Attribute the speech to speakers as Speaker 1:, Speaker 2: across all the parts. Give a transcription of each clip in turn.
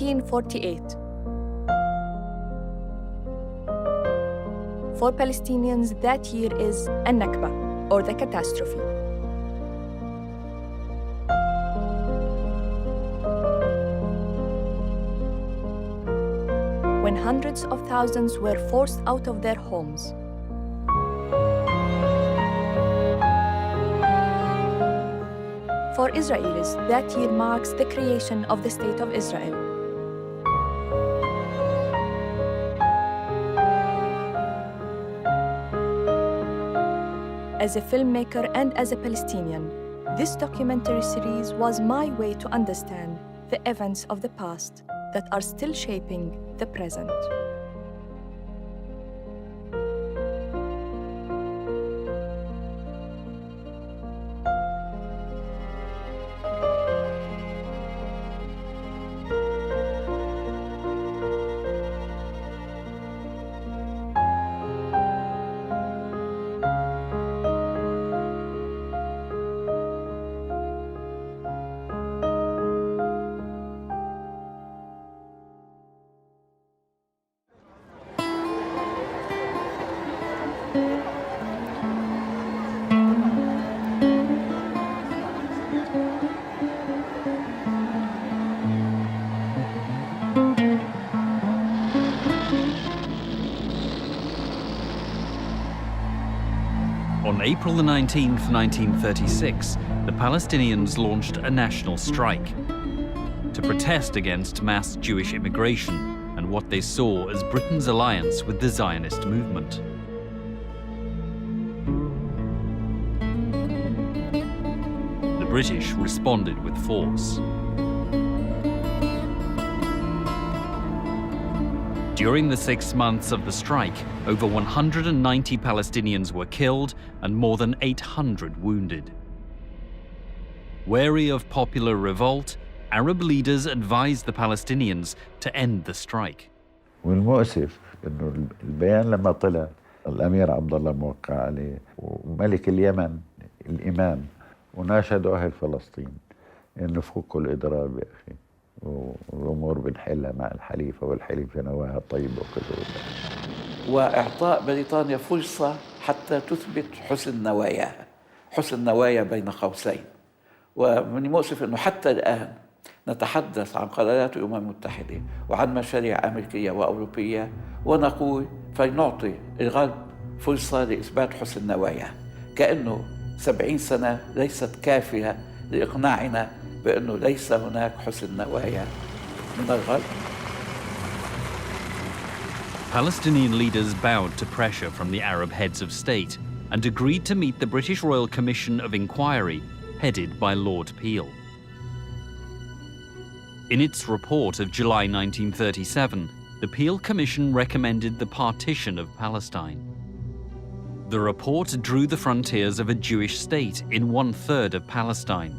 Speaker 1: 1948. For Palestinians, that year is Nάκμπα, or the catastrophe. When hundreds of thousands were forced out of their homes. For Israelis, that year marks the creation of the State of Israel. As a filmmaker and as a Palestinian, this documentary series was my way to understand the events of the past that are still shaping the present.
Speaker 2: On April the 19th, 1936, the Palestinians launched a national strike to protest against mass Jewish immigration and what they saw as Britain's alliance with the Zionist movement. The British responded with force. During the 6 months of the strike, over 190 Palestinians were killed and more than 800 wounded. Wary of popular revolt, Arab leaders advised the Palestinians to end the strike.
Speaker 3: والمؤسف إنه البيان لما طلع الأمير عبد الله موقع عليه وملك اليمن الإمام وناشدوا أهل فلسطين إنه فكوا الإضراب يا أخي والأمور بنحلها مع الحليفة والحليفة نواها طيبة وكذا.
Speaker 4: وإعطاء بريطانيا فرصة حتى تثبت حسن نواياها، حسن نوايا بين قوسين. ومن المؤسف أنه حتى الآن نتحدث عن قرارات الأمم المتحدة وعن مشاريع أمريكية وأوروبية ونقول فلنعطي الغرب فرصة لإثبات حسن نواياه، كأنه 70 سنة ليست كافية لإقناعنا بأنه ليس هناك حسن نوايا من الغرب.
Speaker 2: Palestinian leaders bowed to pressure from the Arab heads of state and agreed to meet the British Royal Commission of Inquiry, headed by Lord Peel. In its report of July 1937, the Peel Commission recommended the partition of Palestine. The report drew the frontiers of a Jewish state in 1/3 of Palestine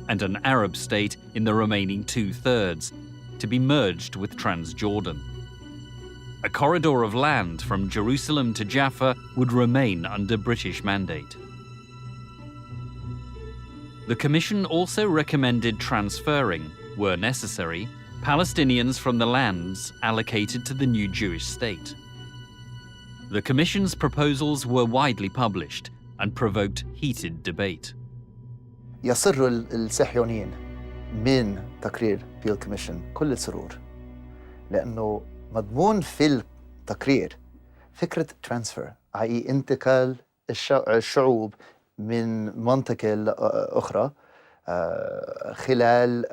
Speaker 2: and an Arab state in the remaining 2/3 to be merged with Transjordan. A corridor of land from Jerusalem to Jaffa would remain under British mandate. The Commission also recommended transferring, where necessary, Palestinians from the lands allocated to the new Jewish state. The Commission's proposals were widely published and provoked heated debate.
Speaker 5: يسر الصهيونيين من تقرير بيل كوميشن كل السرور، لأنه مضمون في التقرير فكرة ترانسفير، أي انتقال الشعوب من منطقة لأخرى خلال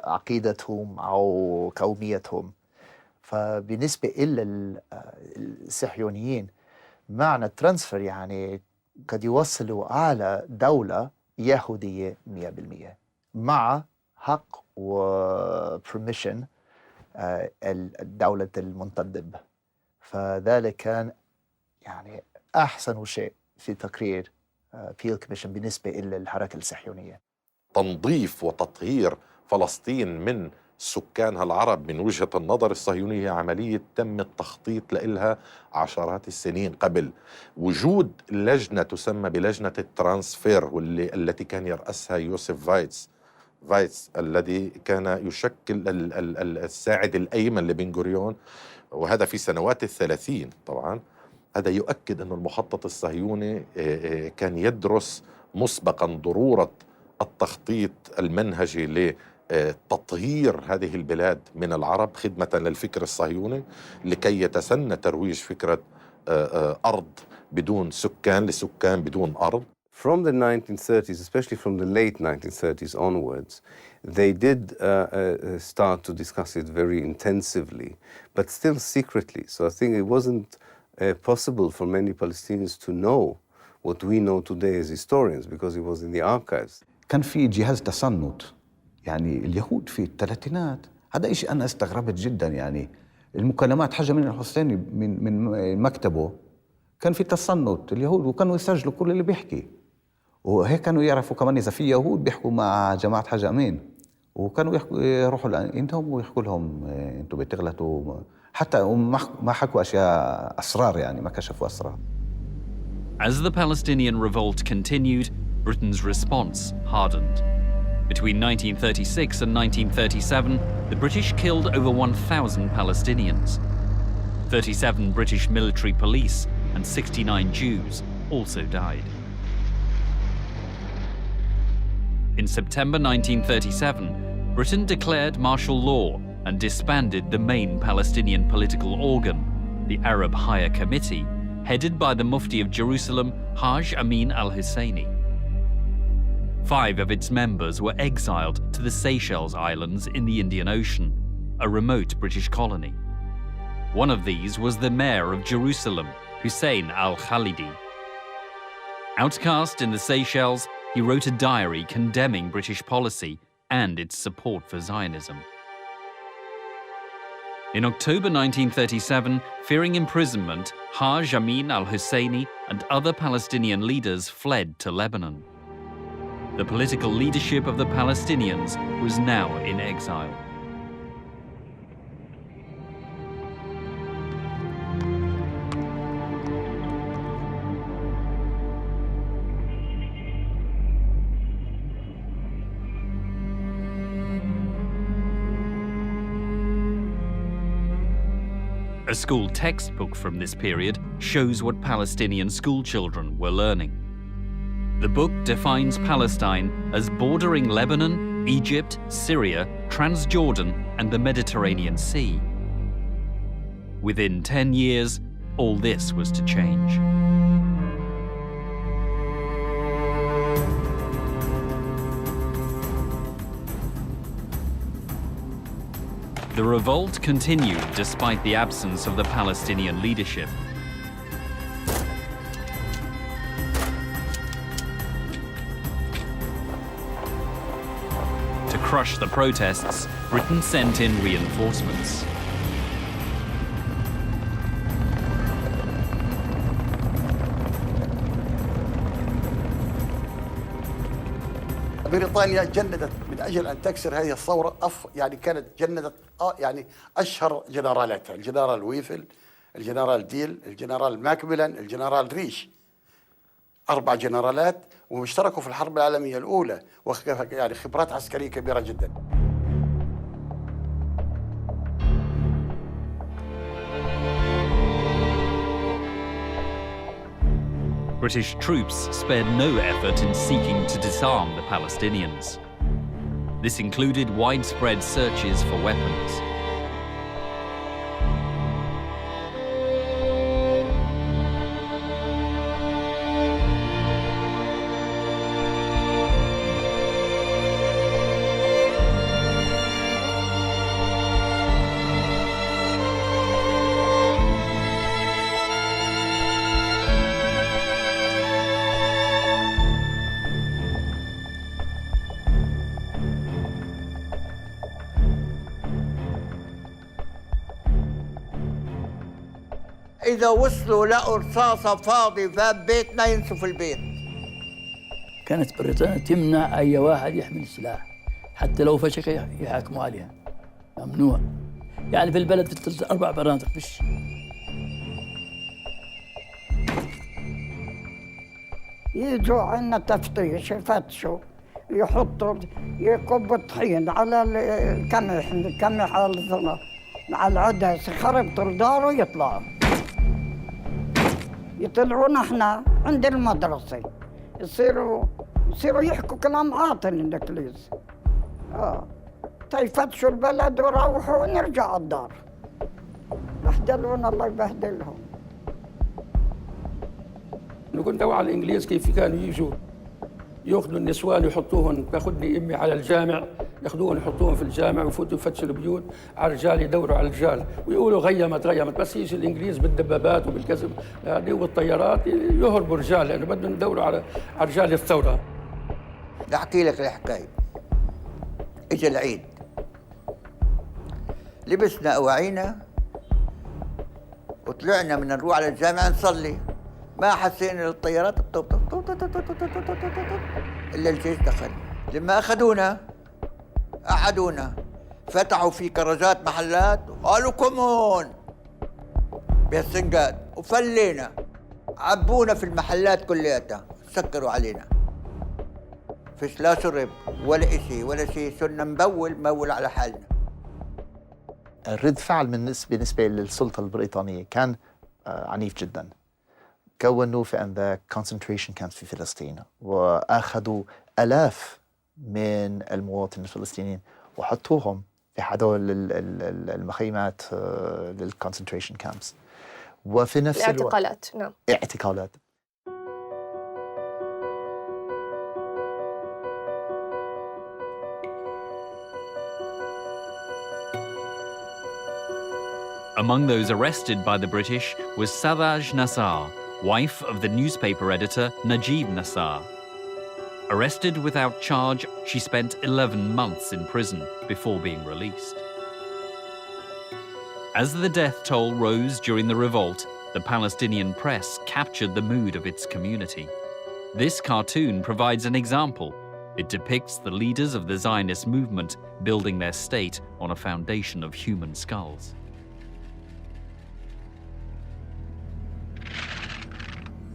Speaker 5: عقيدتهم أو قوميتهم. فبالنسبة إلى الصهيونيين معنى الترانسفير يعني قد يوصلوا على دولة يهودية 100% مع حق وبرميشن الدولة المنتدب. فذلك كان يعني أحسن شيء في تقرير بيل كوميشن بالنسبة إلى الحركة الصهيونية.
Speaker 6: تنظيف وتطهير فلسطين من سكانها العرب من وجهة النظر الصهيونية عملية تم التخطيط لها عشرات السنين قبل. وجود لجنة تسمى بلجنة الترانسفير التي كان يرأسها يوسف فايتس فايتس الذي كان يشكل الساعد الأيمن لبن غوريون، وهذا في سنوات ال30 طبعا. هذا يؤكد أن المخطط الصهيوني كان يدرس مسبقا ضرورة التخطيط المنهجي لتطهير هذه البلاد من العرب خدمة للفكر الصهيوني، لكي يتسنى ترويج فكرة أرض بدون سكان لسكان بدون أرض.
Speaker 7: From the 1930s, especially from the late 1930s onwards, they did start to discuss it very intensively, but still secretly. So I think it wasn't possible for many Palestinians to know what we know today as historians, because it was in the archives.
Speaker 8: كان في جهاز تصنت، يعني اليهود في الثلاثينات، هذا إشي أنا استغربت جدا. يعني المكالمات حاجة من الحسيني من مكتبه كان في تصنت اليهود، وكانوا يسجلوا كل اللي بيحكي، وهيك كانوا يعرفوا كمان إذا في يهود بيحكوا مع جماعة حاج أمين، وكانوا يروحوا لهم ويحكوا لهم أنتوا بتغلطوا، حتى ما حكوا أشياء أسرار، يعني ما كشفوا أسرار.
Speaker 2: As the Palestinian revolt continued, Britain's response hardened. Between 1936 and 1937, the British killed over 1,000 Palestinians. 37 British military police and 69 Jews also died. In September 1937, Britain declared martial law and disbanded the main Palestinian political organ, the Arab Higher Committee, headed by the Mufti of Jerusalem, Haj Amin al-Husseini. 5 of its members were exiled to the Seychelles Islands in the Indian Ocean, a remote British colony. One of these was the mayor of Jerusalem, Hussein al-Khalidi. Outcast in the Seychelles, he wrote a diary condemning British policy and its support for Zionism. In October 1937, fearing imprisonment, Haj Amin al-Husseini and other Palestinian leaders fled to Lebanon. The political leadership of the Palestinians was now in exile. A school textbook from this period shows what Palestinian schoolchildren were learning. The book defines Palestine as bordering Lebanon, Egypt, Syria, Transjordan, and the Mediterranean Sea. Within 10 years, all this was to change. The revolt continued despite the absence of the Palestinian leadership. To crush the protests, Britain sent in reinforcements.
Speaker 9: بريطانيا جندت من أجل أن تكسر هذه الثورة، يعني كانت جندت يعني أشهر جنرالاتها، الجنرال ويفل، الجنرال ديل، الجنرال ماكميلان، الجنرال ريش. 4 جنرالات واشتركوا في الحرب العالمية الأولى، يعني خبرات عسكرية كبيرة جدا.
Speaker 2: British troops spared no effort in seeking to disarm the Palestinians. This included widespread searches for weapons.
Speaker 10: إذا وصلوا لقوا رصاصة فاضي باب بيتنا ينسوا البيت.
Speaker 11: كانت بريطانيا تمنع أي واحد يحمل سلاح، حتى لو فشخ يحاكموا عليها، ممنوع. يعني في البلد في 4 برانق فيش.
Speaker 10: يجوا عنا تفتيش يفتشوا
Speaker 12: يحطوا يكبوا الطحين على القمح على العدس خربطوا الدار ويطلعوا يطلعونا احنا عند المدرسة يصيروا يحكوا كلام عاطل الانجليز يفتشوا البلد ويروحوا ونرجع الدار بهدلونا الله يبهدلهم.
Speaker 13: كنت أوعى الإنجليز كيف كانوا يجوا ياخذوا النسوان يحطوهم، تاخذني امي على الجامع ياخذوهم يحطوهم في الجامع ويفوتوا يفتشوا البيوت على الرجال يدوروا على الرجال ويقولوا غيمت بس يجي الانجليز بالدبابات وبالكذب هذه والطيارات يهربوا الرجال لانه بدهم يدوروا على رجال الثوره.
Speaker 10: بدي احكي لك الحكايه. اجى العيد لبسنا أواعينا وطلعنا من نروح على الجامعة نصلي، ما حسينا للطيارات إلا الجيش دخل. لما أخذونا قعدونا فتحوا في كرزات محلات وقالوا كمون بهالسنقات وفلينا، عبونا في المحلات كلياتها، سكروا علينا، فيش لا شرب ولا شيء، صرنا مبول على حالنا.
Speaker 5: الرد فعل بالنسبة للسلطة البريطانية كان عنيف جدا. كونوا في عندك concentration camps في فلسطين وأخذوا آلاف من المواطنين الفلسطينيين وحطوهم في هذول المخيمات للconcentration camps وفي نفس الوقت
Speaker 14: الاعتقالات. نعم،
Speaker 5: اعتقالات.
Speaker 2: Among those arrested by the British was Sadaj Nassar, wife of the newspaper editor Najib Nassar. Arrested without charge, she spent 11 months in prison before being released. As the death toll rose during the revolt, the Palestinian press captured the mood of its community. This cartoon provides an example. It depicts the leaders of the Zionist movement building their state on a foundation of human skulls.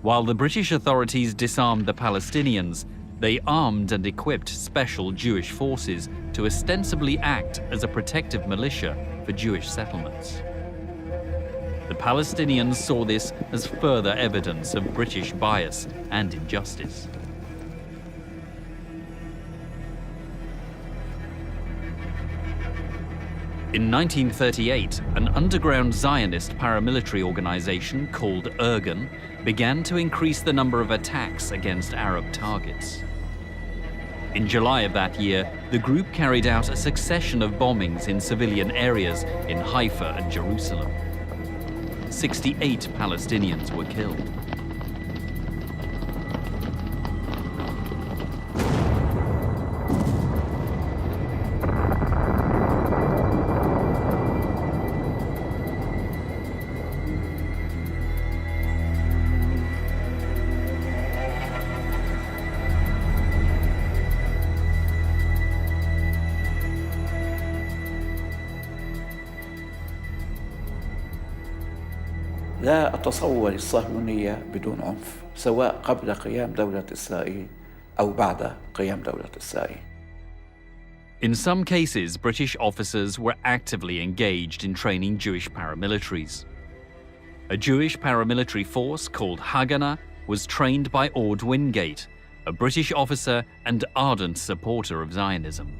Speaker 2: While the British authorities disarmed the Palestinians, they armed and equipped special Jewish forces to ostensibly act as a protective militia for Jewish settlements. The Palestinians saw this as further evidence of British bias and injustice. In 1938, an underground Zionist paramilitary organization called Irgun began to increase the number of attacks against Arab targets. In July of that year, the group carried out a succession of bombings in civilian areas in Haifa and Jerusalem. 68 Palestinians were killed.
Speaker 4: لا أتصور الصهيونية بدون عنف، سواء قبل قيام دولة إسرائيل أو بعد قيام دولة إسرائيل.
Speaker 2: In some cases, British officers were actively engaged in training Jewish paramilitaries. A Jewish paramilitary force called Haganah was trained by Ord Wingate, a British officer and ardent supporter of Zionism.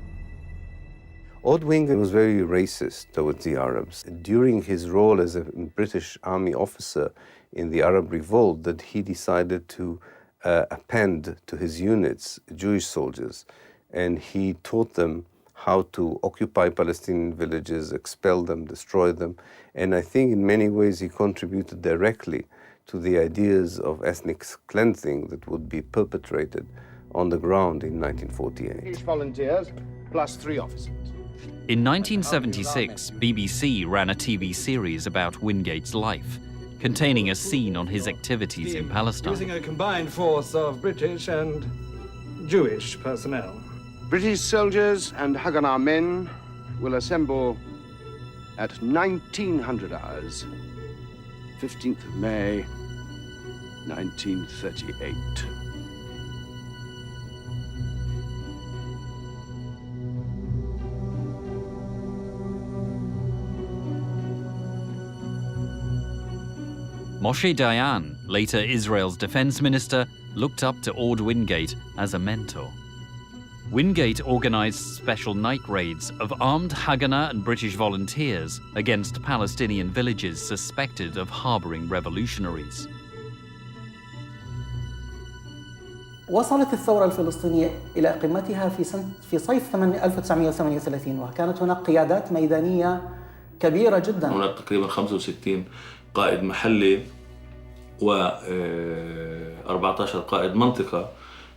Speaker 7: Ord Wingate was very racist towards the Arabs. During his role as a British army officer in the Arab revolt, that he decided to append to his units Jewish soldiers, and he taught them how to occupy Palestinian villages, expel them, destroy them, and I think in many ways he contributed directly to the ideas of ethnic cleansing that would be perpetrated on the ground in 1948.
Speaker 15: Each volunteers plus 3 officers.
Speaker 2: In 1976, BBC ran a TV series about Wingate's life, containing a scene on his activities in Palestine.
Speaker 15: Using a combined force of British and Jewish personnel. British soldiers and Haganah men will assemble at 1900 hours, 15th of May, 1938.
Speaker 2: Moshe Dayan, later Israel's defense minister, looked up to Ord Wingate as a mentor. Wingate organized special night raids of armed Haganah and British volunteers against Palestinian villages suspected of harboring revolutionaries.
Speaker 14: وصلت الثورة الفلسطينية إلى قمتها في صيف 1938 وكانت هناك قيادات ميدانية كبيرة جدا.
Speaker 16: هناك تقريبا 65 قائد محلي و 14 قائد منطقة،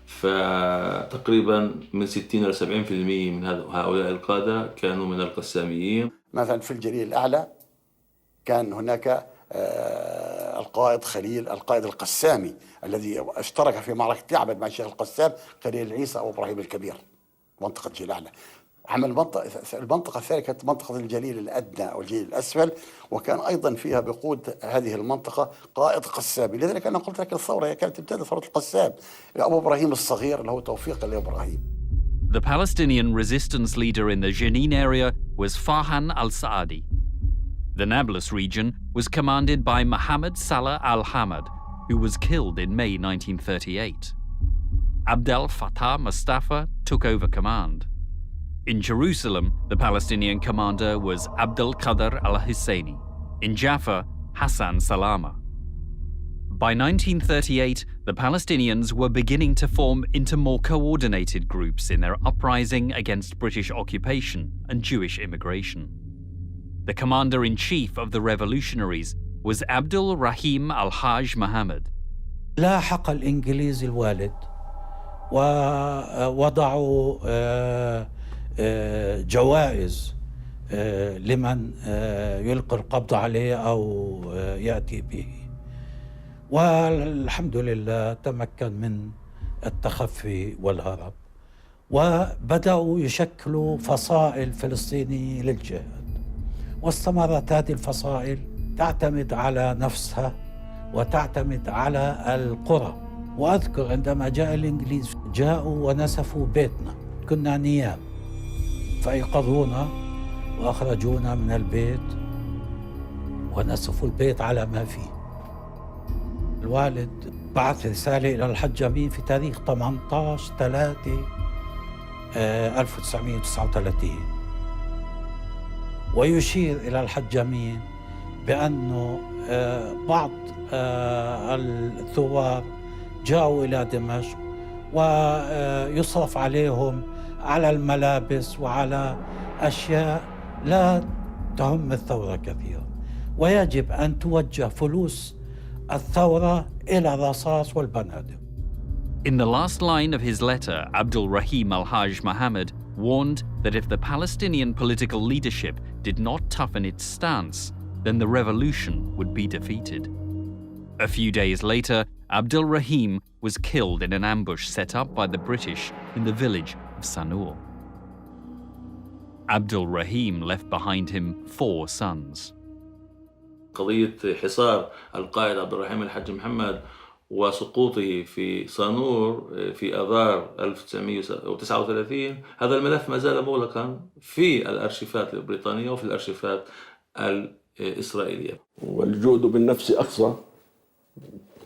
Speaker 16: فتقريبا من 60 إلى 70% من هؤلاء القادة كانوا من القساميين.
Speaker 9: مثلا في الجليل الأعلى كان هناك القائد خليل، القائد القسامي الذي اشترك في معركة يعبد مع الشيخ القسام خليل عيسى أو إبراهيم الكبير، منطقة الجليل الأعلى. عمل المنطقة الثانية كانت منطقة الجليل الأدنى أو الجليل الأسفل، وكان أيضا فيها بقود هذه المنطقة قائد قسامي. لذلك أنا قلت لك الثورة كانت ابتدت ثورة القسام، أبو إبراهيم الصغير اللي هو توفيق لإبراهيم.
Speaker 2: The Palestinian resistance leader in the Jenin area was Farhan al-Saadi. The Nablus region was commanded by Mohammed Salah al-Hamad, who was killed in May 1938. Abdel Fattah Mustafa took over command. In Jerusalem, the Palestinian commander was Abdel Qadr al-Husseini. In Jaffa, Hassan Salama. By 1938, the Palestinians were beginning to form into more coordinated groups in their uprising against British occupation and Jewish immigration. The commander-in-chief of the revolutionaries was Abdul Rahim al-Haj Mohammed.
Speaker 17: لاحق الإنجليز الوالد ووضعوا جوائز لمن يلقي القبض عليه أو يأتي به، والحمد لله تمكن من التخفي والهرب، وبدأوا يشكلوا فصائل فلسطينية للجهاد، واستمرت هذه الفصائل تعتمد على نفسها وتعتمد على القرى. وأذكر عندما جاء الإنجليز جاءوا ونسفوا بيتنا، كنا نيام، فأيقظونا وأخرجونا من البيت ونسفوا البيت على ما فيه. الوالد بعث رسالة إلى الحج أمين في تاريخ 18/3/1939 ويشير إلى الحج أمين بأنه بعض الثوار جاءوا إلى دمشق ويصرف عليهم على الملابس وعلى أشياء لا تهم الثورة كثيرا، ويجب أن توجه فلوس الثورة إلى الرصاص والبنادق.
Speaker 2: In the last line of his letter, Abdul Rahim al-Haj Mohammed warned that if the Palestinian political leadership did not toughen its stance, then the revolution would be defeated. A few days later, Abdul Rahim was killed in an ambush set up by the British in the village of Sanur. Abdul Rahim left behind him 4 sons.
Speaker 16: قضية حصار القائد عبد الرحيم الحاج محمد وسقوطه في صانور في آذار 1939، هذا الملف ما زال مغلقا في الأرشيفات البريطانية وفي الأرشيفات الإسرائيلية.
Speaker 13: والجهد بالنفس أقصى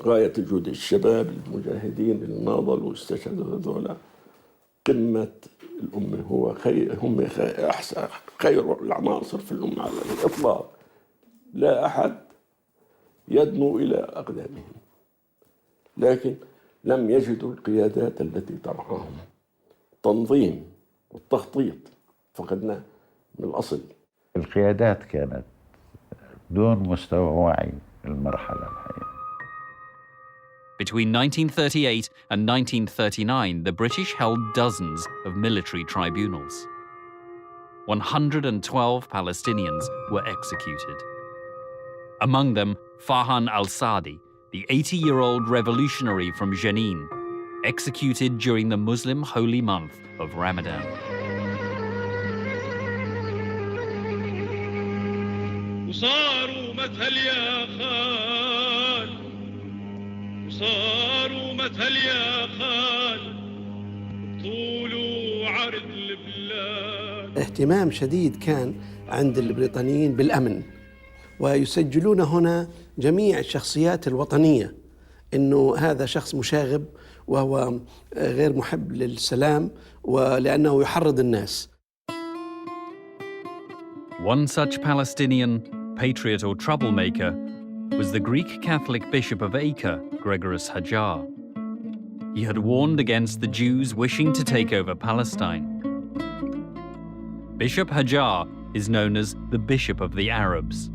Speaker 13: غاية الجهد، الشباب المجاهدين اللي ناضلوا واستشهدوا هذولا قمة الأمة، هم خير العناصر في الأمة على الإطلاق، لا أحد يدنو إلى أقدامهم، لكن لم يجدوا القيادات التي ترعاهم. تنظيم والتخطيط فقدناه من الأصل.
Speaker 3: القيادات كانت دون مستوى وعي المرحلة الحقيقية.
Speaker 2: Between 1938 and 1939, the British held dozens of military tribunals. 112 Palestinians were executed. Among them, Farhan al-Saadi, the 80-year-old revolutionary from Jenin, executed during the Muslim holy month of Ramadan.
Speaker 18: اهتمام شديد كان عند البريطانيين بالأمن، ويسجلون هنا جميع الشخصيات الوطنية إنه هذا شخص مشاغب وهو غير محب للسلام ولأنه يحرض الناس.
Speaker 2: One such Palestinian, patriot or troublemaker, was the Greek Catholic Bishop of Acre, Gregorius Hajar. He had warned against the Jews wishing to take over Palestine. Bishop Hajar is known as the Bishop of the Arabs.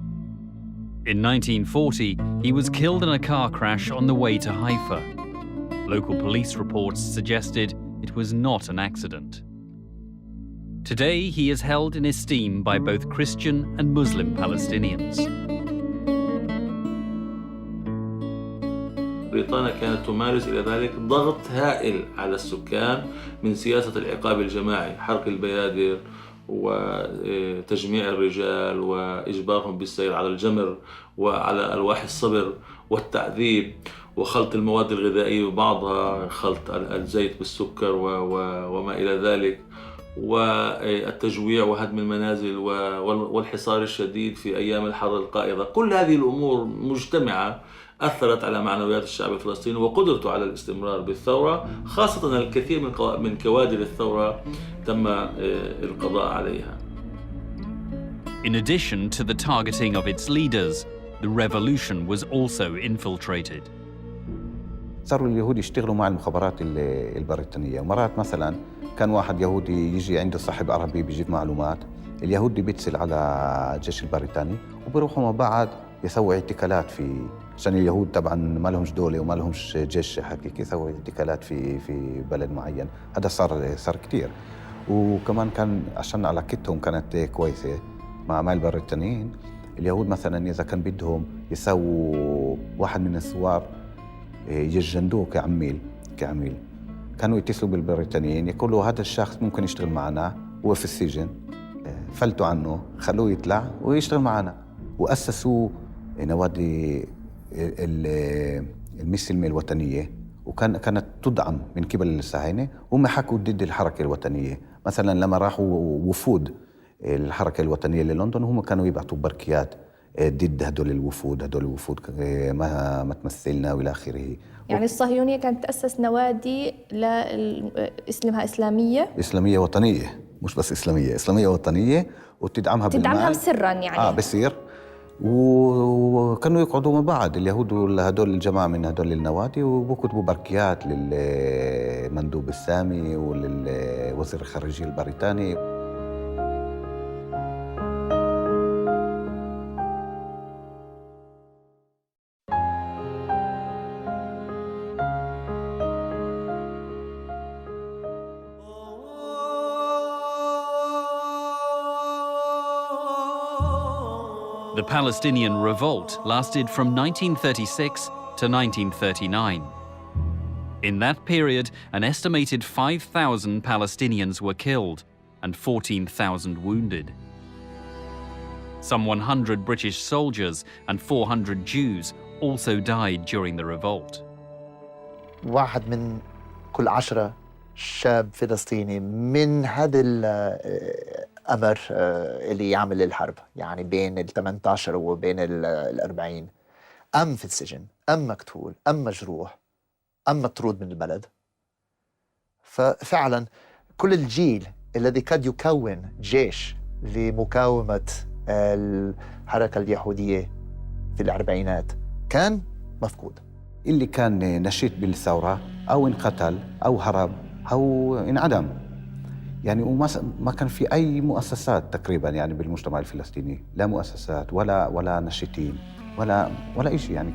Speaker 2: In 1940, he was killed in a car crash on the way to Haifa. Local police reports suggested it was not an accident. Today, he is held in esteem by both Christian and Muslim Palestinians.
Speaker 16: بريطانيا كانت تمارس إلى ذلك ضغط هائل على السكان من سياسة العقاب الجماعي، حرق البيادر وتجميع الرجال وإجبارهم بالسير على الجمر وعلى ألواح الصبر والتعذيب وخلط المواد الغذائية وبعضها خلط الزيت بالسكر وما إلى ذلك، والتجويع وهدم المنازل والحصار الشديد في أيام الحرب القائضة. كل هذه الأمور مجتمعة أثرت على معنويات الشعب الفلسطيني وقدرته على الاستمرار بالثورة، خاصة الكثير من كوادر الثورة تم القضاء عليها.
Speaker 2: In addition to the targeting of its leaders, the revolution was also infiltrated.
Speaker 8: صاروا اليهود يشتغلوا مع المخابرات البريطانية، ومرات مثلا كان واحد يهودي يجي عنده صاحب عربي بيجيب معلومات، اليهودي بيتصل على الجيش البريطاني وبيروحوا مع بعض يسووا اعتقالات عشان اليهود طبعا ما لهمش دولة وما لهمش جيش حقيقي، يسووا اعتقالات في بلد معين. هذا صار كتير. وكمان كان عشان علاقتهم كانت كويسة مع البريطانيين، اليهود مثلا إذا كان بدهم يسووا واحد من الثوار يجندوه كعميل كانوا يتصلوا بالبريطانيين يقولوا هذا الشخص ممكن يشتغل معنا، هو في السجن، فلتوا عنه خلوه يطلع ويشتغل معنا. وأسسوا نوادي المسلمة الوطنية، وكانت تدعم من قبل الصهاينة، وهم حكوا ضد الحركة الوطنية. مثلا لما راحوا وفود الحركة الوطنية للندن هم كانوا يبعثوا بركيات ضد هدول الوفود ما تمثلنا والى اخره.
Speaker 1: يعني الصهيونية كانت تأسس نوادي اسمها إسلامية
Speaker 8: وطنية، مش بس إسلامية وطنية، وتدعمها بالمال
Speaker 1: سرا يعني
Speaker 8: بصير. وكانوا يقعدوا مع بعض اليهود هدول الجماعة من هدول النوادي وبكتبوا بركيات للمندوب السامي وللوزير الخارجية البريطاني.
Speaker 2: The Palestinian revolt lasted from 1936 to 1939. In that period, an estimated 5,000 Palestinians were killed and 14,000 wounded. Some 100 British soldiers and 400 Jews also died during the revolt.
Speaker 5: واحد من كل 10 شاب فلسطيني من هذا الأمر اللي يعمل الحرب، يعني بين ال 18 وبين ال 40، أم في السجن، أم مقتول، أم مجروح، أم مطرود من البلد. ففعلا كل الجيل الذي قد يكون جيش لمقاومة الحركة اليهودية في الأربعينات كان مفقود.
Speaker 8: اللي كان نشيط بالثورة أو انقتل أو هرب أو انعدم، يعني وما كان في أي مؤسسات تقريبا يعني بالمجتمع الفلسطيني، لا مؤسسات ولا نشيطين ولا شيء. يعني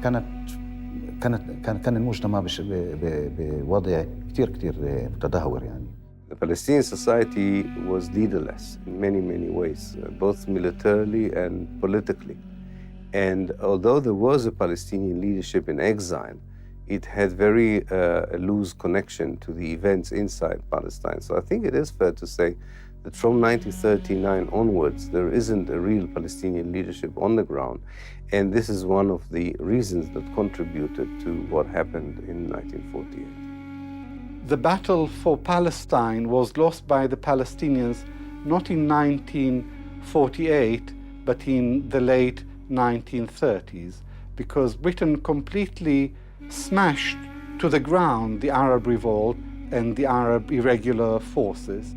Speaker 8: كان المجتمع بوضع كتير متدهور يعني.
Speaker 7: The Palestinian society was leaderless in many ways, both militarily and politically. And although there was a Palestinian leadership in exile, it had very loose connection to the events inside Palestine. So I think it is fair to say that from 1939 onwards, there isn't a real Palestinian leadership on the ground. And this is one of the reasons that contributed to what happened in 1948.
Speaker 19: The battle for Palestine was lost by the Palestinians not in 1948, but in the late 1930s. because Britain completely smashed to the ground the Arab revolt and the Arab irregular forces.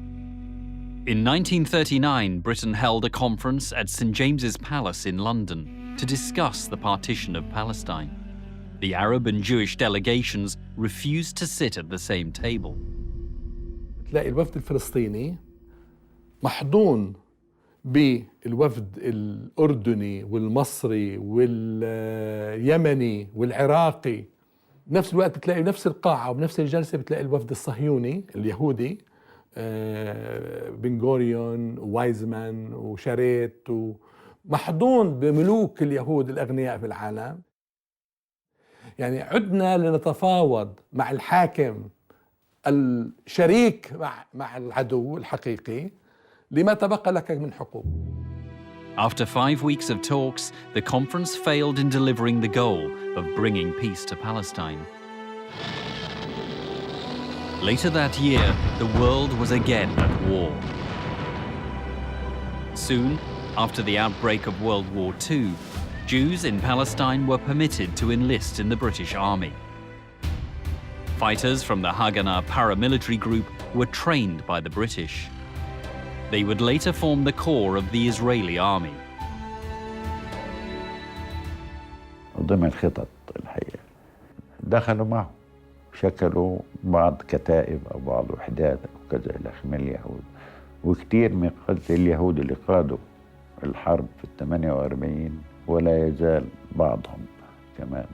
Speaker 2: In 1939, Britain held a conference at St James's Palace in London to discuss the partition of Palestine. The Arab and Jewish delegations refused to sit at the same table.
Speaker 20: تلاقي الوفد الفلسطيني محضون بالوفد الأردني والمصري واليمني والعراقي. بنفس الوقت بتلاقي نفس القاعة وبنفس الجلسة بتلاقي الوفد الصهيوني اليهودي بن غوريون ووايزمان وشاريت ومحضون بملوك اليهود الأغنياء في العالم. يعني عدنا لنتفاوض مع الحاكم الشريك مع العدو الحقيقي لما تبقى لك من حقوق.
Speaker 2: After 5 weeks of talks, the conference failed in delivering the goal of bringing peace to Palestine. Later that year, the world was again at war. Soon, after the outbreak of World War II, Jews in Palestine were permitted to enlist in the British Army. Fighters from the Haganah paramilitary group were trained by the British. They would later form the core of the Israeli army.
Speaker 3: ضمن خطط الحقيقة دخلوا معه شكلوا بعض كتائب أو بعض وحدات وكذا إلى آخره من اليهود، وكثير من قادة اليهود اللي قادوا الحرب في 48 ولا يزال بعضهم كمان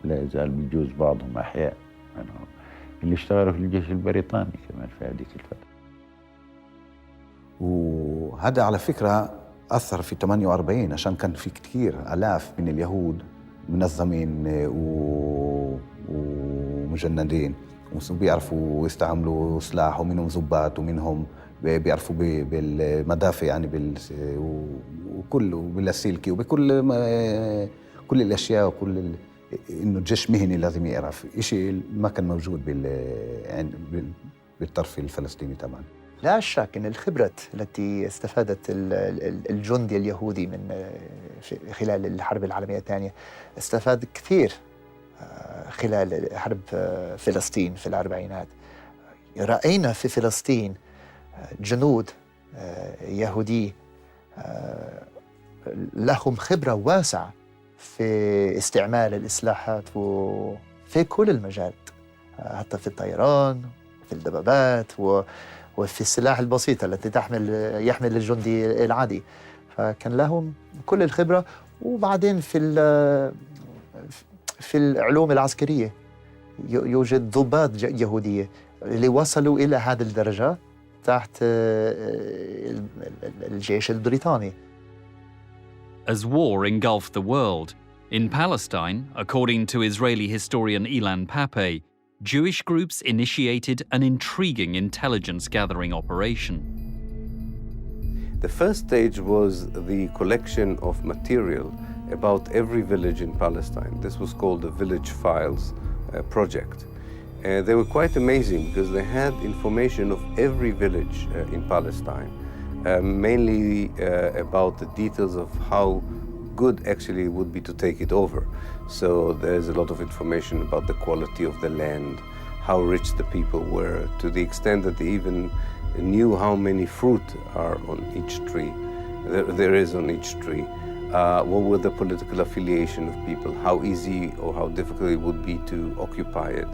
Speaker 3: لا يزال بيجوز بعضهم أحياء منهم اللي اشتغلوا في الجيش البريطاني كمان في هذيك الفترة.
Speaker 8: وهذا على فكرة أثر في 48 عشان كان في كتير آلاف من اليهود منظمين ومجندين وبيعرفوا يستعملوا سلاح، ومنهم ضباط ومنهم بيعرفوا بالمدافع يعني وكل وباللاسلكي وبكل كل الأشياء وكل إنه الجيش مهني لازم يعرف شيء ما كان موجود بالطرف الفلسطيني طبعا.
Speaker 5: لا شك أن الخبرة التي استفادت الجندي اليهودي من خلال الحرب العالمية الثانية استفاد كثير خلال حرب فلسطين في الأربعينات. رأينا في فلسطين جنود يهودي لهم خبرة واسعة في استعمال الإسلحات وفي كل المجالات، حتى في الطيران، في الدبابات وفي السلاح البسيط التي يحمل الجندي العادي. فكان لهم كل الخبرة. وبعدين في العلوم العسكرية يوجد ضباط يهودية اللي وصلوا إلى هذه الدرجة تحت الجيش البريطاني.
Speaker 2: As war engulfed the world, in Palestine, according to Israeli historian Ilan Pape, Jewish groups initiated an intriguing intelligence-gathering operation.
Speaker 7: The first stage was the collection of material about every village in Palestine. This was called the Village Files project. They were quite amazing because they had information of every village in Palestine, mainly about the details of how good actually would be to take it over. So there's a lot of information about the quality of the land, how rich the people were, to the extent that they even knew how many fruit are on each tree, there is on each tree. What were the political affiliation of people, how easy or how difficult it would be to occupy it.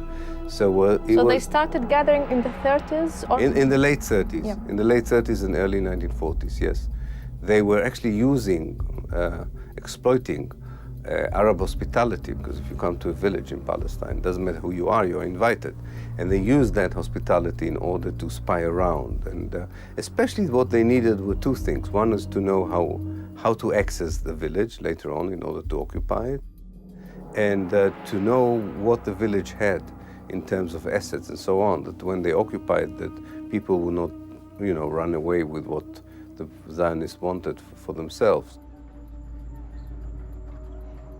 Speaker 7: So
Speaker 1: they started gathering in the 30s? Or
Speaker 7: in the late 30s,
Speaker 1: yeah.
Speaker 7: In the late 30s and early 1940s, yes. They were actually exploiting Arab hospitality, because if you come to a village in Palestine, it doesn't matter who you are, you're invited. And they used that hospitality in order to spy around. And especially what they needed were two things. One is to know how to access the village later on in order to occupy it, and to know what the village had in terms of assets and so on, that when they occupied, that people would not, run away with what the Zionists wanted for themselves.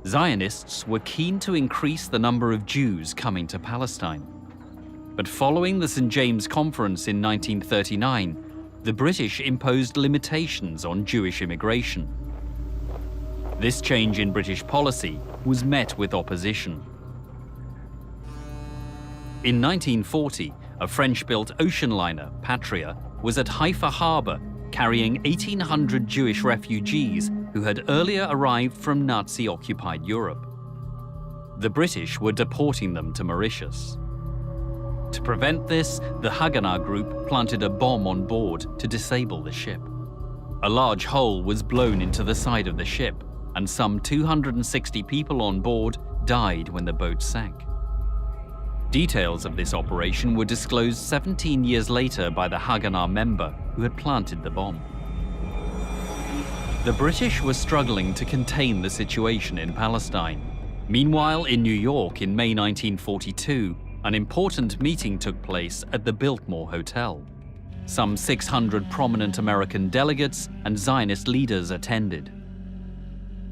Speaker 2: Zionists were keen to increase the number of Jews coming to Palestine. But following the St. James Conference in 1939, the British imposed limitations on Jewish immigration. This change in British policy was met with opposition. In 1940, a French-built ocean liner, Patria, was at Haifa harbor carrying 1,800 Jewish refugees who had earlier arrived from Nazi-occupied Europe. The British were deporting them to Mauritius. To prevent this, the Haganah group planted a bomb on board to disable the ship. A large hole was blown into the side of the ship, and some 260 people on board died when the boat sank. Details of this operation were disclosed 17 years later by the Haganah member who had planted the bomb. The British were struggling to contain the situation in Palestine. Meanwhile, in New York in May 1942, an important meeting took place at the Biltmore Hotel. Some 600 prominent American delegates and Zionist leaders attended.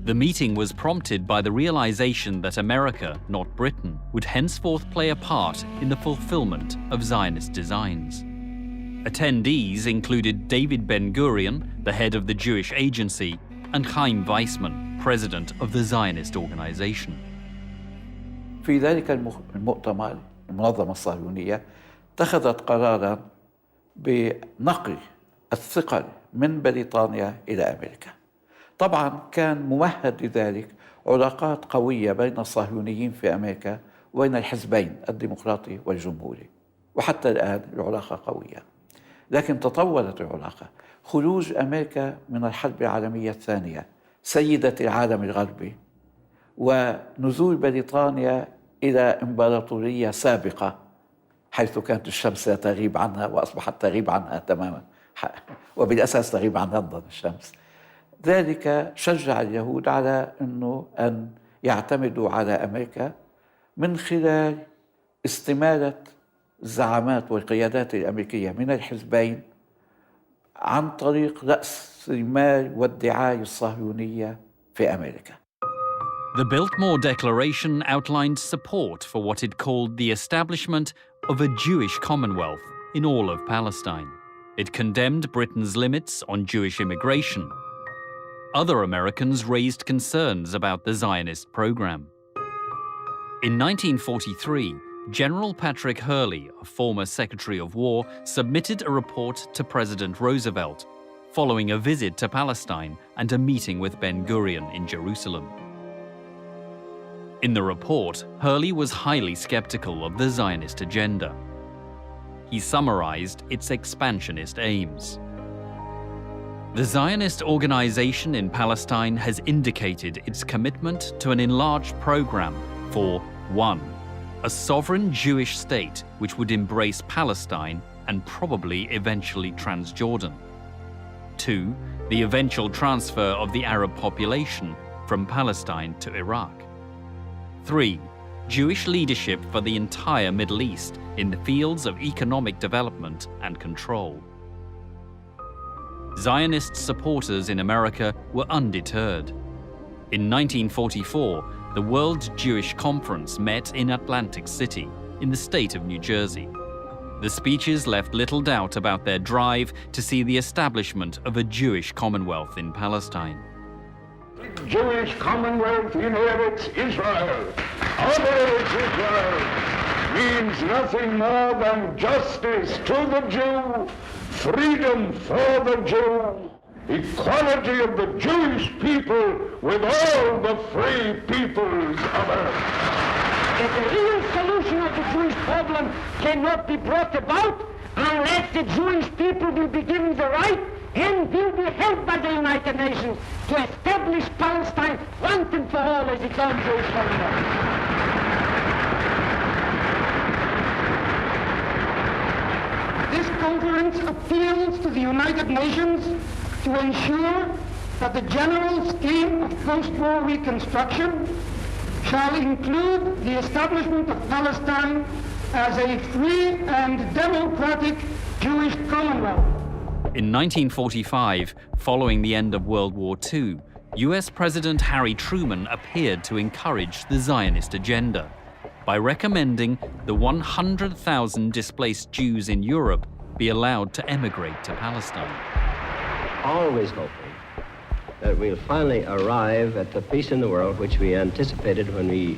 Speaker 2: The meeting was prompted by the realization that America, not Britain, would henceforth play a part in the fulfillment of Zionist designs. Attendees included David Ben-Gurion, the head of the Jewish Agency, and Chaim Weizmann, president of the Zionist organization.
Speaker 4: في ذلك المؤتمر المنظمة الصهيونية اتخذت قراراً بنقل الثقل من بريطانيا إلى أمريكا. طبعاً كان ممهد لذلك علاقات قوية بين الصهيونيين في أمريكا وبين الحزبين الديمقراطي والجمهوري، وحتى الآن العلاقة قوية. لكن تطورت العلاقة. خروج أمريكا من الحرب العالمية الثانية سيدة العالم الغربي، ونزول بريطانيا إلى إمبراطورية سابقة حيث كانت الشمس لا تغيب عنها وأصبحت تغيب عنها تماما، وبالأساس تغيب عن لندن الشمس. ذلك شجع اليهود على أن يعتمدوا على أمريكا من خلال استمالة الزعامات والقيادات الأمريكية من الحزبين عن طريق رأس المال والدعاية الصهيونية في أمريكا.
Speaker 2: The Biltmore Declaration outlined support for what it called the establishment of a Jewish Commonwealth in all of Palestine. It condemned Britain's limits on Jewish immigration. Other Americans raised concerns about the Zionist program. In 1943, General Patrick Hurley, a former Secretary of War, submitted a report to President Roosevelt following a visit to Palestine and a meeting with Ben-Gurion in Jerusalem. In the report, Hurley was highly skeptical of the Zionist agenda. He summarized its expansionist aims. The Zionist organization in Palestine has indicated its commitment to an enlarged program for 1. A sovereign Jewish state which would embrace Palestine and probably eventually Transjordan. 2. The eventual transfer of the Arab population from Palestine to Iraq. 3. Jewish leadership for the entire Middle East in the fields of economic development and control. Zionist supporters in America were undeterred. In 1944, the World Jewish Conference met in Atlantic City, in the state of New Jersey. The speeches left little doubt about their drive to see the establishment of a Jewish Commonwealth in Palestine.
Speaker 21: Jewish Commonwealth inherits Israel, operates Israel, means nothing more than justice to the Jew, freedom for the Jew, equality of the Jewish people with all the free peoples of earth.
Speaker 22: That the real solution of the Jewish problem cannot be brought about unless the Jewish people will be given the right and will be helped by the United Nations to establish Palestine once and for all as its own Jewish homeland. This conference appeals to the United Nations to ensure that the general scheme of post-war reconstruction shall include the establishment of Palestine as a free and democratic Jewish Commonwealth.
Speaker 2: In 1945, following the end of World War II, US President Harry Truman appeared to encourage the Zionist agenda by recommending the 100,000 displaced Jews in Europe be allowed to emigrate to Palestine.
Speaker 23: Always hoping
Speaker 6: that we'll finally arrive at the peace in the world which we anticipated when we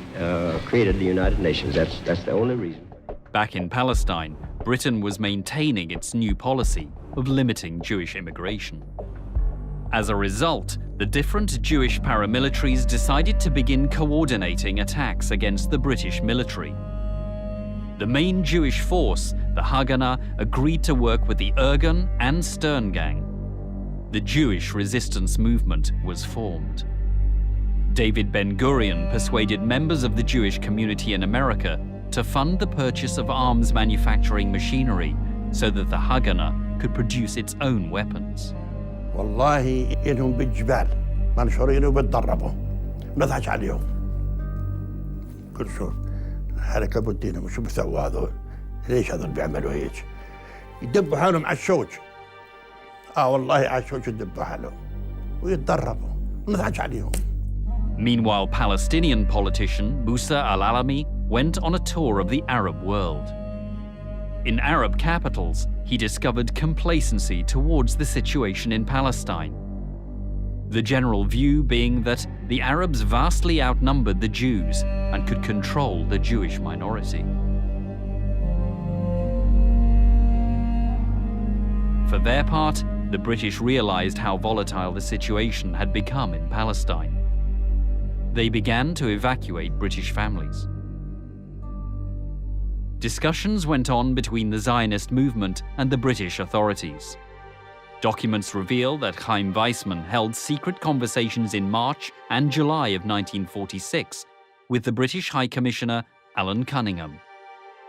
Speaker 6: created the United Nations. That's the only reason.
Speaker 2: Back in Palestine, Britain was maintaining its new policy of limiting Jewish immigration. As a result, the different Jewish paramilitaries decided to begin coordinating attacks against the British military. The main Jewish force, the Haganah, agreed to work with the Irgun and Stern Gang. The Jewish resistance movement was formed. David Ben-Gurion persuaded members of the Jewish community in America to fund the purchase of arms manufacturing machinery so that the Haganah could produce its own weapons.
Speaker 11: والله إنهم بالجبال منشورين وبتدربوا نضحك عليهم كل شو حركة بودينا وشو بيسووا هذول ليش هذول بيعملوا هيك يدبوا حالهم على الشوج والله على الشوج يدبوا حالهم ويتدربوا نضحك عليهم.
Speaker 2: Meanwhile, Palestinian politician Musa al-Alami went on a tour of the Arab world. In Arab capitals, he discovered complacency towards the situation in Palestine. The general view being that the Arabs vastly outnumbered the Jews and could control the Jewish minority. For their part, the British realized how volatile the situation had become in Palestine. They began to evacuate British families. Discussions went on between the Zionist movement and the British authorities. Documents reveal that Chaim Weizmann held secret conversations in March and July of 1946 with the British High Commissioner Alan Cunningham.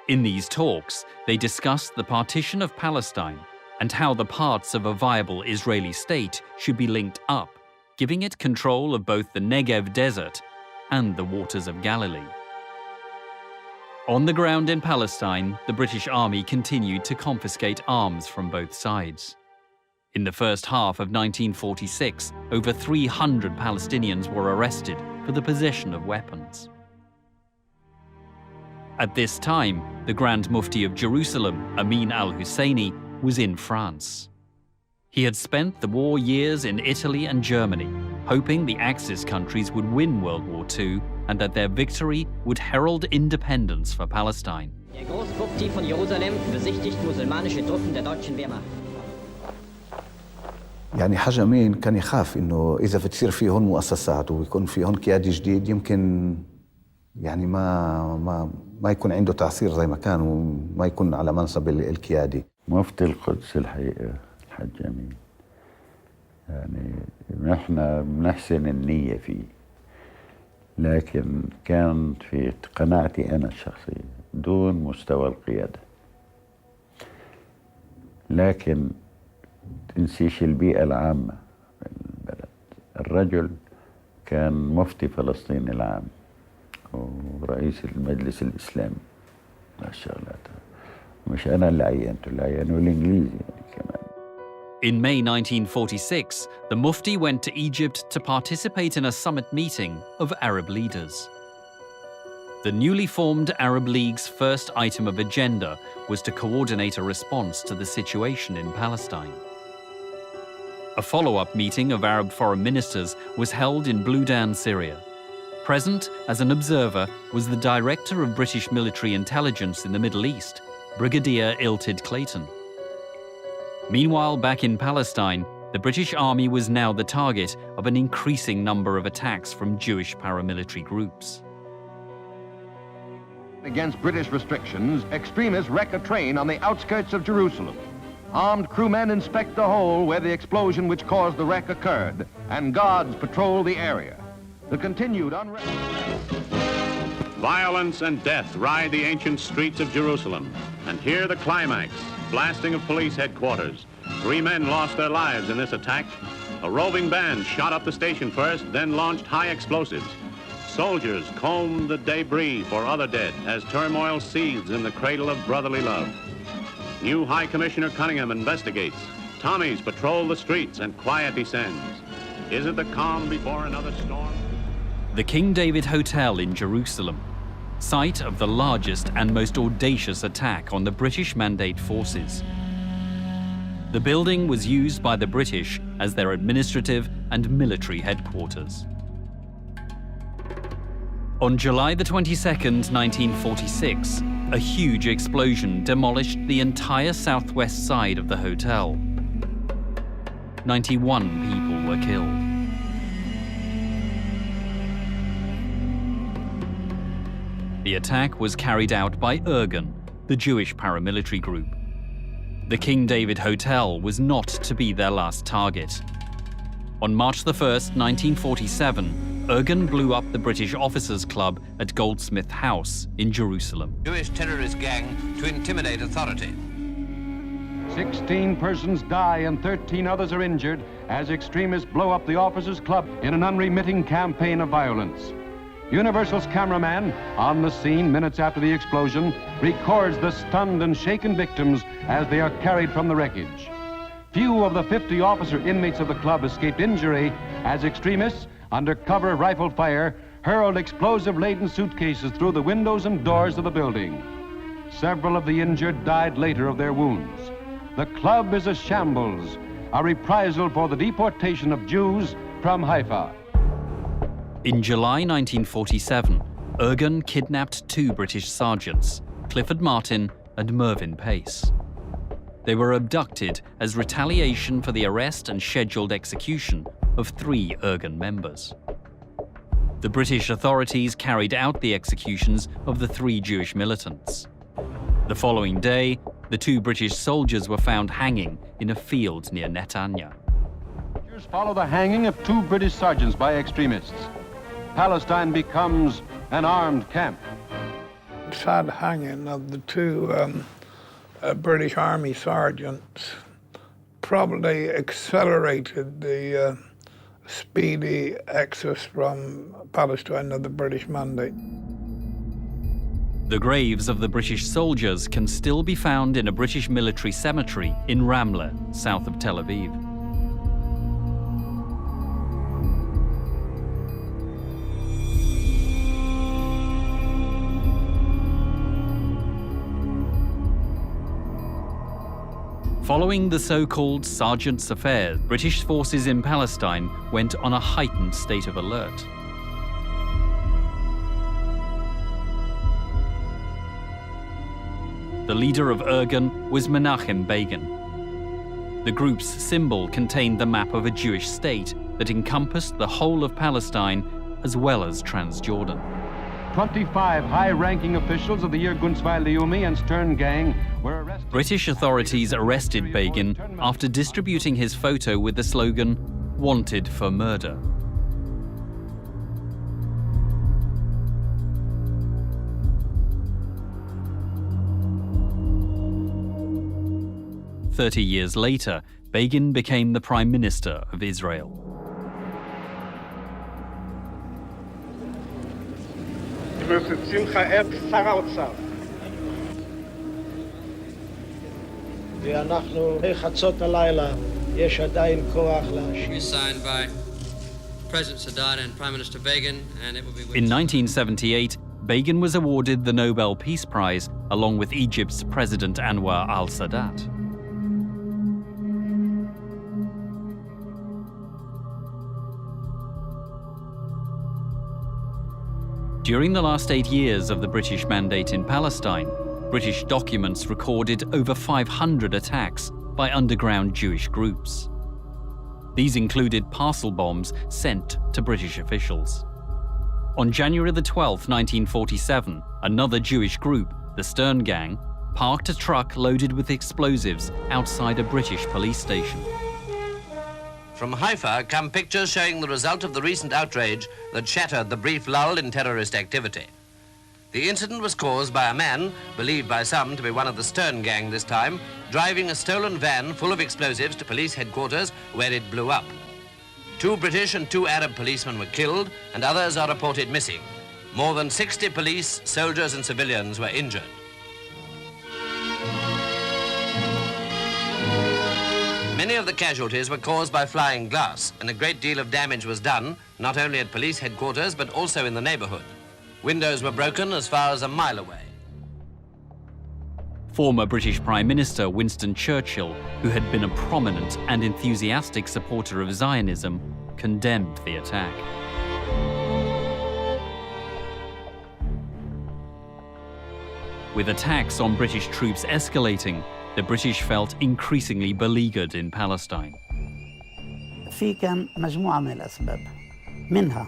Speaker 2: In these talks, they discussed the partition of Palestine and how the parts of a viable Israeli state should be linked up, giving it control of both the Negev desert and the waters of Galilee. On the ground in Palestine, the British Army continued to confiscate arms from both sides. In the first half of 1946, over 300 Palestinians were arrested for the possession of weapons. At this time, the Grand Mufti of Jerusalem, Amin al-Husseini, was in France. He had spent the war years in Italy and Germany, hoping the Axis countries would win World War II and that their victory would herald independence for Palestine.
Speaker 23: Der Großmufti von Jerusalem besichtigt musulmanische Truppen der deutschen Wehrmacht.
Speaker 8: يعني حاج أمين كان يخاف إنه إذا بتصير في هون مؤسسات ويكون في هون قيادي جديد يمكن يعني ما يكون عنده تأثير زي ما كان وما يكون على منصب القيادي.
Speaker 3: مفتي القدس الحقيقة الحاج أمين يعني نحن بنحسن النية فيه، لكن كان في قناعتي أنا الشخصية دون مستوى القيادة. لكن تنسيش البيئة العامة في البلد. الرجل كان مفتي فلسطين العام ورئيس المجلس الإسلامي الشغلات، مش أنا اللي عينته، اللي عينه الإنجليزي يعني كمان.
Speaker 2: In May 1946, the Mufti went to Egypt to participate in a summit meeting of Arab leaders. The newly formed Arab League's first item of agenda was to coordinate a response to the situation in Palestine. A follow-up meeting of Arab foreign ministers was held in Bludan, Syria. Present as an observer was the Director of British Military Intelligence in the Middle East, Brigadier Iltid Clayton. Meanwhile, back in Palestine, the British Army was now the target of an increasing number of attacks from Jewish paramilitary groups.
Speaker 24: Against British restrictions, extremists wreck a train on the outskirts of Jerusalem. Armed crewmen inspect the hole where the explosion which caused the wreck occurred, and guards patrol the area. The continued unrest...
Speaker 25: Violence and death ride the ancient streets of Jerusalem. And here the climax, blasting of police headquarters. 3 men lost their lives in this attack. A roving band shot up the station first, then launched high explosives. Soldiers combed the debris for other dead as turmoil seethes in the cradle of brotherly love. New High Commissioner Cunningham investigates. Tommies patrol the streets and quiet descends. Is it the calm before another storm?
Speaker 2: The King David Hotel in Jerusalem, site of the largest and most audacious attack on the British Mandate forces. The building was used by the British as their administrative and military headquarters. On July the 22nd, 1946, a huge explosion demolished the entire southwest side of the hotel. 91 people were killed. The attack was carried out by Irgun, the Jewish paramilitary group. The King David Hotel was not to be their last target. On March 1st, 1947, Irgun blew up the British Officers' Club at Goldsmith House in Jerusalem.
Speaker 24: Jewish terrorist gang to intimidate authority.
Speaker 9: 16 persons die and 13 others are injured as extremists blow up the Officers' Club in an unremitting campaign of violence. Universal's cameraman, on the scene minutes after the explosion, records the stunned and shaken victims as they are carried from the wreckage. Few of the 50 officer inmates of the club escaped injury as extremists, under cover of rifle fire, hurled explosive-laden suitcases through the windows and doors of the building. Several of the injured died later of their wounds. The club is a shambles, a reprisal for the deportation of Jews from Haifa.
Speaker 2: In July 1947, Irgun kidnapped 2 British sergeants, Clifford Martin and Mervyn Pace. They were abducted as retaliation for the arrest and scheduled execution of 3 Irgun members. The British authorities carried out the executions of the 3 Jewish militants. The following day, the 2 British soldiers were found hanging in a field near Netanya.
Speaker 9: Follow the hanging of 2 British sergeants by extremists. Palestine becomes an armed camp.
Speaker 10: Sad hanging of the 2 British Army sergeants probably accelerated the speedy exodus from Palestine of the British Mandate.
Speaker 2: The graves of the British soldiers can still be found in a British military cemetery in Ramle, south of Tel Aviv. Following the so-called Sergeant's Affair, British forces in Palestine went on a heightened state of alert. The leader of Irgun was Menachem Begin. The group's symbol contained the map of a Jewish state that encompassed the whole of Palestine as well as Transjordan.
Speaker 9: 25 high-ranking officials of the Irgun-Zwei Leumi and Stern gang were arrested.
Speaker 2: British authorities arrested Begin after distributing his photo with the slogan, "Wanted for murder." "30 years later, Begin became the Prime Minister of Israel.
Speaker 12: Signed by President Sadat and Prime Minister Begin, and it will be.
Speaker 2: In 1978, Begin was awarded the Nobel Peace Prize along with Egypt's President Anwar al-Sadat. During the last 8 years of the British Mandate in Palestine, British documents recorded over 500 attacks by underground Jewish groups. These included parcel bombs sent to British officials. On January 12, 1947, another Jewish group, the Stern Gang, parked a truck loaded with explosives outside a British police station.
Speaker 24: From Haifa come pictures showing the result of the recent outrage that shattered the brief lull in terrorist activity. The incident was caused by a man, believed by some to be one of the Stern gang this time, driving a stolen van full of explosives to police headquarters where it blew up. 2 British and 2 Arab policemen were killed and others are reported missing. More than 60 police, soldiers and civilians were injured. Many of the casualties were caused by flying glass, and a great deal of damage was done, not only at police headquarters, but also in the neighborhood. Windows were broken as far as a mile away.
Speaker 2: Former British Prime Minister Winston Churchill, who had been a prominent and enthusiastic supporter of Zionism, condemned the attack. With attacks on British troops escalating, the British felt increasingly beleaguered in Palestine.
Speaker 13: في كان مجموعة من الأسباب، منها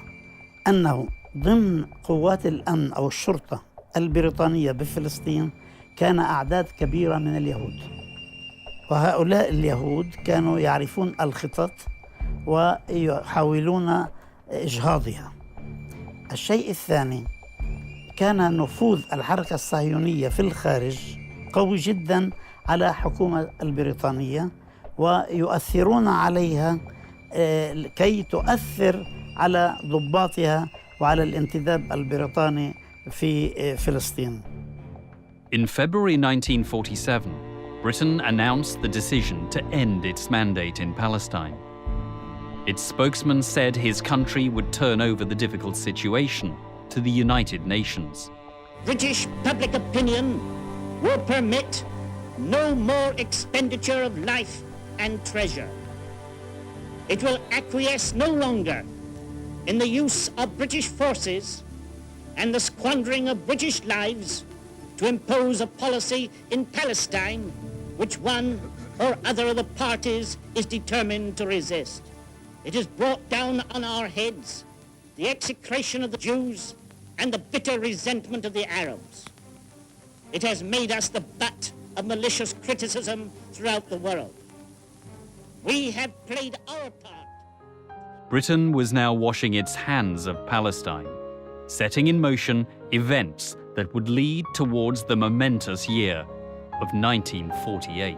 Speaker 13: أنه ضمن قوات الأمن أو الشرطة البريطانية بفلسطين كان أعداد كبيرة من اليهود، وهؤلاء اليهود كانوا يعرفون الخطط ويحاولون إجهاضها. الشيء الثاني، كان نفوذ الحركة الصهيونية في الخارج قوي جدا على الحكومة البريطانية، ويؤثرون عليها كي تؤثر على ضباطها وعلى الانتداب البريطاني في فلسطين.
Speaker 2: In February 1947, Britain announced the decision to end its mandate in Palestine. Its spokesman said his country would turn over the difficult situation to the United Nations.
Speaker 14: British public opinion will permit no more expenditure of life and treasure. It will acquiesce no longer in the use of British forces and the squandering of British lives to impose a policy in Palestine which one or other of the parties is determined to resist. It has brought down on our heads the execration of the Jews and the bitter resentment of the Arabs. It has made us the butt of malicious criticism throughout the world. We have played our part.
Speaker 2: Britain was now washing its hands of Palestine, setting in motion events that would lead towards the momentous year of 1948.